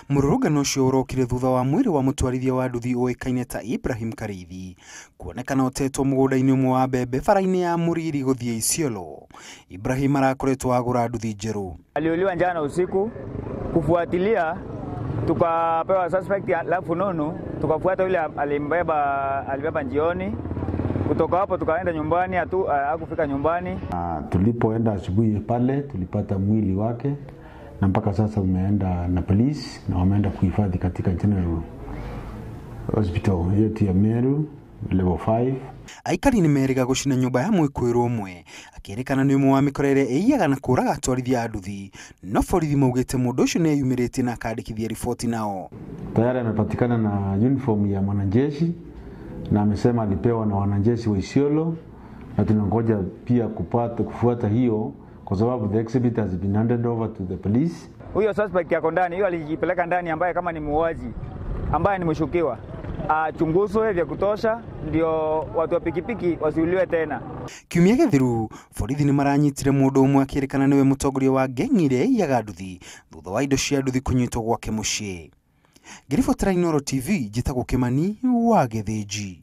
Mururugano ucio urokire thutha wa mwiri wa Mutwarithia wa Nduthi uikaine ta Ibrahim Karithi kuonekana utetwo mugunda-ini umwe wa mbembe bara-ini ya Muriri guthie Isiolo. Ibrahim arakoretwo agura nduthi njeru. Aliuliwa jana usiku, kufuatilia tukapewa suspect la fununu, tukafuata yule alibeba njioni. Kutoka hapo tukaenda nyumbani, hakufika nyumbani. Tulipoenda asubuhi pale tulipata mwili wake, na mpaka sasa umeenda na police na wameenda kuhifadhi katika General Hospital yetu ya Meru level 5. Aikari ni meriga gucina nyumba ya mwikwiru umwe akirikana ni umwe wa mikorere eiyaga na kuraga atwarithia a nduthi, no borithi maugite mundu ucio ni ayumirite na akandikithia ripoti nao. Tayari amepatikana na uniform ya mwanajeshi na amesema alipewa na wanajeshi wa Isiolo, na tunangoja pia kufuata hiyo kwa sababu the exhibit has been handed over to the police. Huyo suspect yako ndani, hiyo alijipeleka ndani, ambaye kama ni muuaji, ambaye ni mshukiwa, achunguzwe vya kutosha ndio watu wa pikipiki wasiuliwe tena. Kiumia githiru borithi ni maranyitire mundu umwe akirikana niwe mutongoria wa gengi iria eiyaga nduthi thutha wa indo cia nduthi kunyitwo gwake mucii. Ngiribotera Inooro TV, njitagwo Kimani wa Githĩnji.